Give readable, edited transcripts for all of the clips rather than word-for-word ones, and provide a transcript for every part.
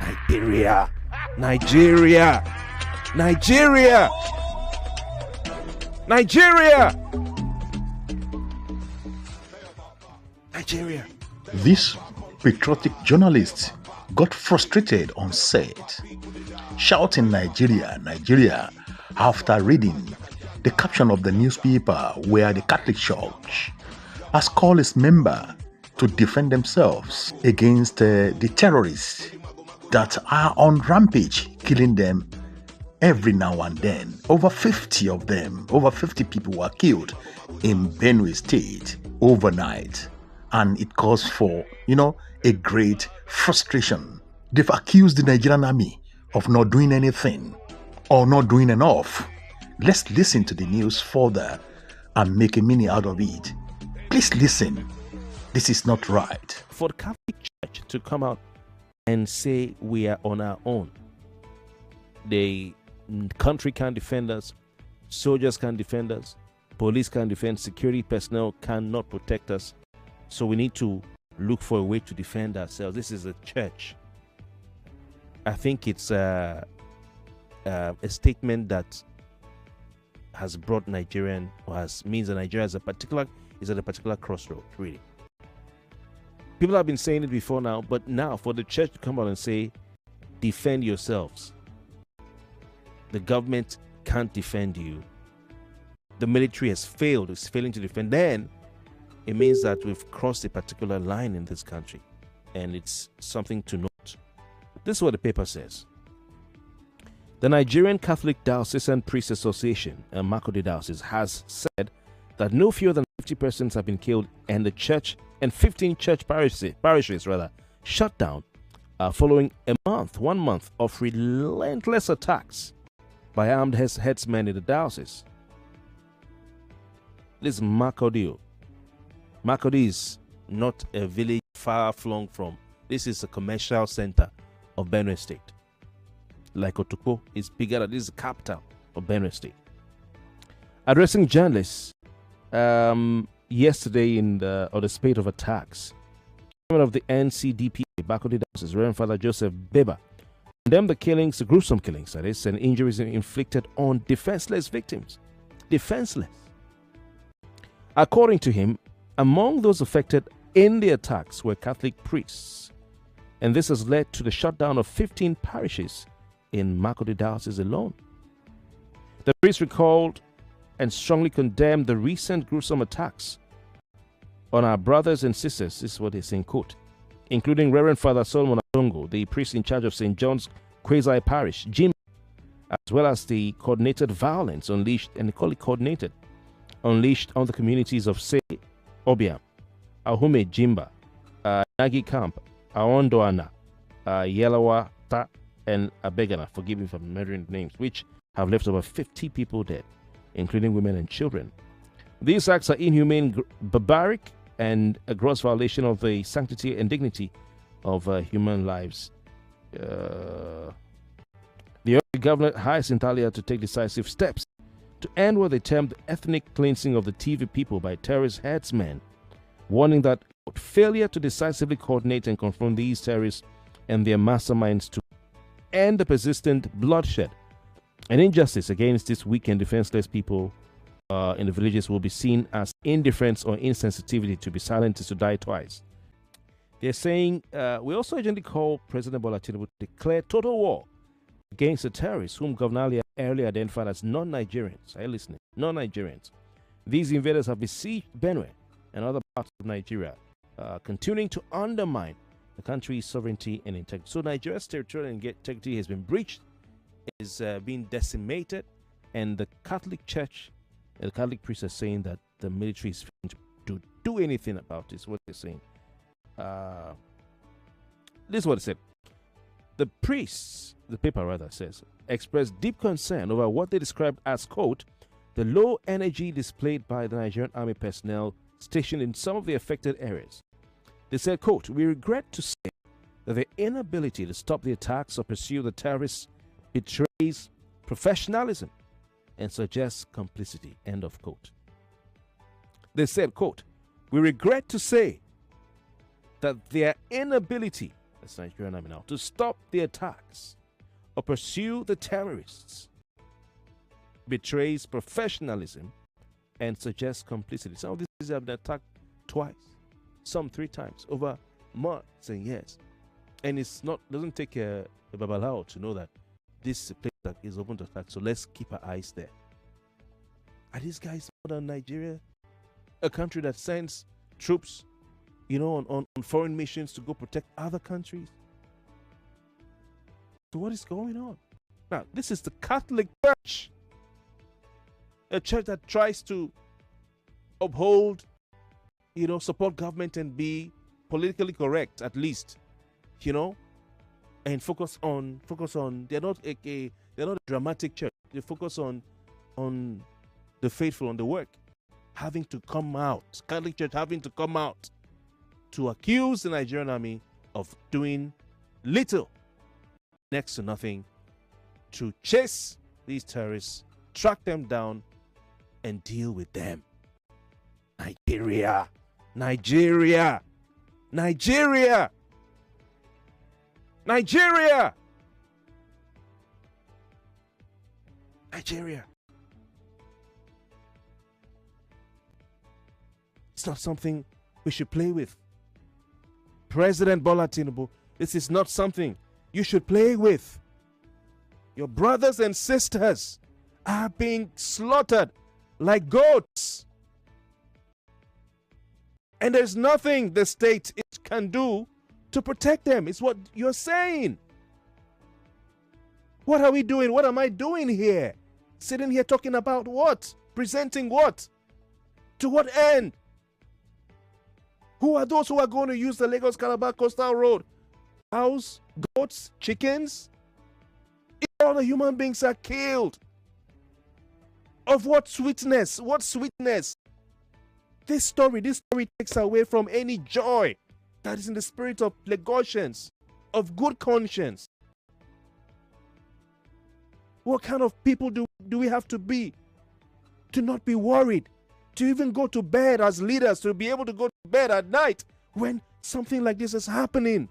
Nigeria, Nigeria, Nigeria, Nigeria, Nigeria. This patriotic journalist got frustrated on set, shouting Nigeria, Nigeria, after reading the caption of the newspaper where the Catholic Church has called its member to defend themselves against the terrorists that are on rampage, killing them every now and then. Over 50 of them, over 50 people were killed in Benue State overnight. And it calls for, a great frustration. They've accused the Nigerian army of not doing anything or not doing enough. Let's listen to the news further and make a meaning out of it. Please listen. This is not right. For the Catholic Church to come out and say we are on our own, the country can't defend us, soldiers can't defend us, police can't defend, security personnel cannot protect us, so we need to look for a way to defend ourselves. This is a church. I think it's a statement that has brought Nigerian, or means that Nigeria is at a particular crossroad, really. People have been saying it before now, but now for the church to come out and say, defend yourselves. The government can't defend you. The military has failed, is failing to defend. Then it means that we've crossed a particular line in this country, and it's something to note. This is what the paper says. The Nigerian Catholic Diocesan Priest Association, Makode Diocese, has said that no fewer than 50 persons have been killed and the church and 15 church parishes shut down following 1 month of relentless attacks by armed headsmen in the diocese. This is Makode. Makode is not a village far flung from. This is a commercial center of Benue State. Like Otoko is bigger than this is the capital of Benue State. Addressing journalists yesterday on the spate of attacks, chairman of the NCDP, Makode Diocese, Reverend Father Joseph Beba, condemned the killings, the gruesome killings, that is, and injuries inflicted on defenseless victims. Defenseless. According to him, among those affected in the attacks were Catholic priests, and this has led to the shutdown of 15 parishes in Makode Diocese alone. The priest recalled and strongly condemned the recent gruesome attacks on our brothers and sisters, this is what he's saying, quote, including Reverend Father Solomon Adongo, the priest in charge of St. John's Quasi Parish, Jim, as well as the coordinated violence unleashed, and they call it coordinated, unleashed on the communities of Se Obiam, Ahume Jimba, Nagi Camp, Aondoana, Yelawa Ta, and Abegana, forgive me for murdering names, which have left over 50 people dead, including women and children. These acts are inhumane, barbaric, and a gross violation of the sanctity and dignity of human lives. The government hires Italia to take decisive steps to end what they termed the ethnic cleansing of the TV people by terrorist headsmen, warning that failure to decisively coordinate and confront these terrorists and their masterminds to end the persistent bloodshed and injustice against these weak and defenseless people in the villages will be seen as indifference or insensitivity. To be silent is to die twice. They're saying, we also urgently call President Bola Tinubu to declare total war against the terrorists whom Governor Ali earlier identified as non-Nigerians. Are you listening? Non-Nigerians. These invaders have besieged Benue and other parts of Nigeria, continuing to undermine the country's sovereignty and integrity. So Nigeria's territorial integrity has been breached, is being decimated, and the Catholic Church, the Catholic priests are saying that the military is failing to do anything about this. What they're saying. This is what it said. The priests, the paper rather says, expressed deep concern over what they described as, quote, the low energy displayed by the Nigerian Army personnel stationed in some of the affected areas. They said, quote, we regret to say that the inability to stop the attacks or pursue the terrorists betrays professionalism and suggests complicity, end of quote. They said, quote, we regret to say that their inability, that's Nigerian Army now, to stop the attacks or pursue the terrorists betrays professionalism and suggests complicity. Some of these have been attacked twice, some 3 times over months and years. And it's not, doesn't take a babalao to know that this is a place that is open to attack. So let's keep our eyes there. Are these guys more than Nigeria? A country that sends troops, on foreign missions to go protect other countries? So what is going on? Now, this is the Catholic Church. A church that tries to uphold, support government and be politically correct, at least, and focus on. They're not a dramatic church. They focus on the faithful, on the work, having to come out. Catholic Church having to come out to accuse the Nigerian Army of doing little, next to nothing, to chase these terrorists, track them down, and deal with them. Nigeria. Nigeria. Nigeria. Nigeria. Nigeria. It's not something we should play with. President Bola Tinubu, this is not something you should play with. Your brothers and sisters are being slaughtered like goats. And there's nothing the state can do to protect them. It's what you're saying. What are we doing? What am I doing here? Sitting here talking about what? Presenting what? To what end? Who are those who are going to use the Lagos Calabar Coastal Road? Cows, goats, chickens? If all the human beings are killed, of what sweetness? What sweetness? This story takes away from any joy that is in the spirit of Lagosians, of good conscience. What kind of people do we have to be to not be worried, to even go to bed as leaders, to be able to go to bed at night when something like this is happening?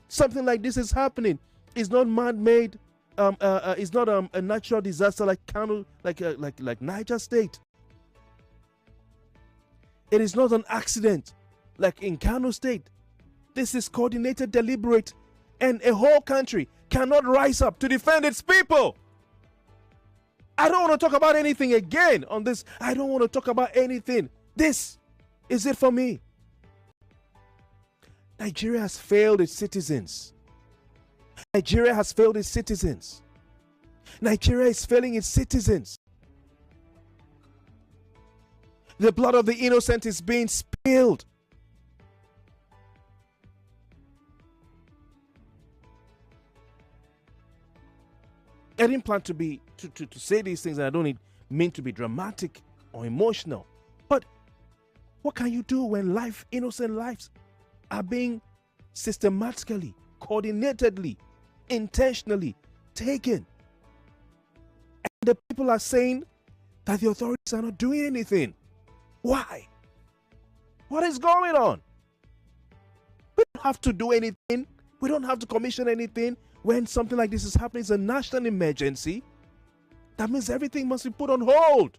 Something like this is happening. It's not man-made. It's not a natural disaster like Kano, like Niger State. It is not an accident like in Kano State. This is coordinated, deliberate, and a whole country cannot rise up to defend its people. I don't want to talk about anything again on this. I don't want to talk about anything. This is it for me. Nigeria has failed its citizens. Nigeria has failed its citizens. Nigeria is failing its citizens. The blood of the innocent is being spilled. I didn't plan to say these things, and I don't mean to be dramatic or emotional. But what can you do when innocent lives are being systematically, coordinatedly, intentionally taken? And the people are saying that the authorities are not doing anything. Why? What is going on? We don't have to do anything. We don't have to commission anything. When something like this is happening, it's a national emergency. That means everything must be put on hold.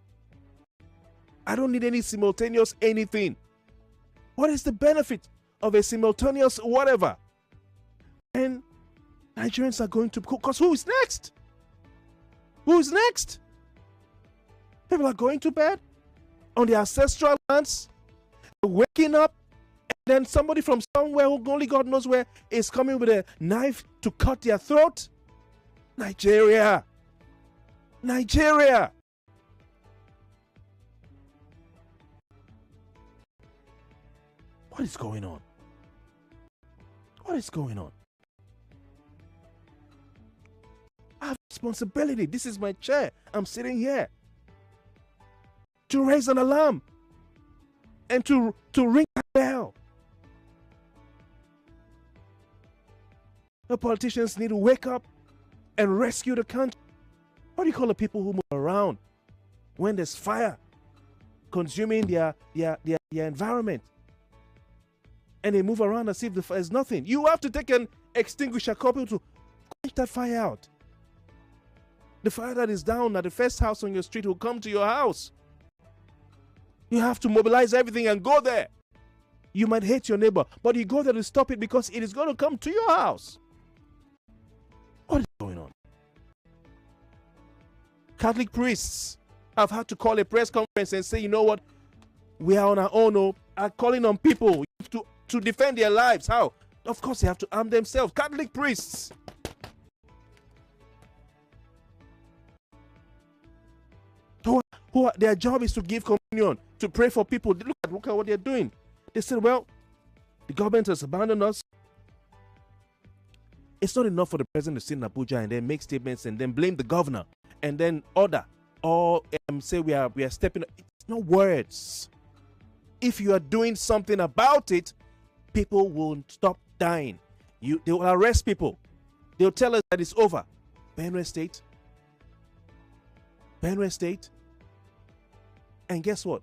I don't need any simultaneous anything. What is the benefit of a simultaneous whatever? And Nigerians are going to, because who is next? Who is next? People are going to bed on their ancestral lands, waking up, and then somebody from somewhere who only God knows where is coming with a knife to cut their throat. Nigeria. Nigeria. What is going on? What is going on? I have responsibility. This is my chair. I'm sitting here to raise an alarm and to ring a bell. The politicians need to wake up and rescue the country. What do you call the people who move around when there's fire consuming their environment? and they move around as if the fire is nothing. You have to take an extinguisher couple to quench that fire out. The fire that is down at the first house on your street will come to your house. You have to mobilize everything and go there. You might hate your neighbor, but you go there to stop it because it is going to come to your house. What is going on? Catholic priests have had to call a press conference and say, you know what? We are on our own, are calling on people to defend their lives. How? Of course, they have to arm themselves. Catholic priests. Their job is to give communion, to pray for people. Look at what they're doing. They said, well, the government has abandoned us. It's not enough for the president to sit in Abuja and then make statements and then blame the governor and then order or say we are stepping. It's not words. If you are doing something about it, people will stop dying. They will arrest people. They'll tell us that it's over. Benue State. And guess what?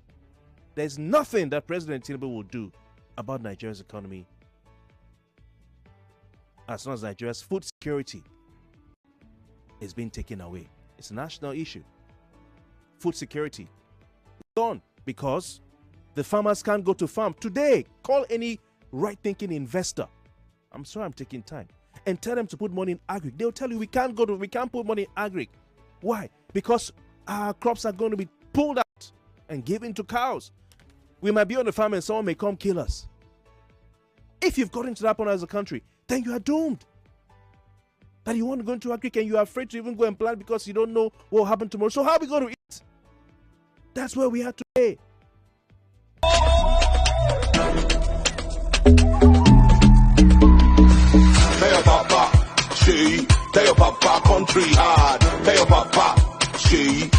There's nothing that President Tinubu will do about Nigeria's economy as long as Nigeria's food security is being taken away. It's a national issue. Food security gone because the farmers can't go to farm. Today, call any right-thinking investor. I'm sorry I'm taking time. And tell them to put money in agri. They'll tell you we can't put money in agri. Why? Because our crops are going to be pulled out and given to cows. We might be on the farm and someone may come kill us. If you've got into that point as a country, then you are doomed. That you want to go into agri and you are afraid to even go and plant because you don't know what will happen tomorrow. So how are we going to eat? That's where we are today. Tell Papa, she, tell Papa, country hard. Tell Papa, she.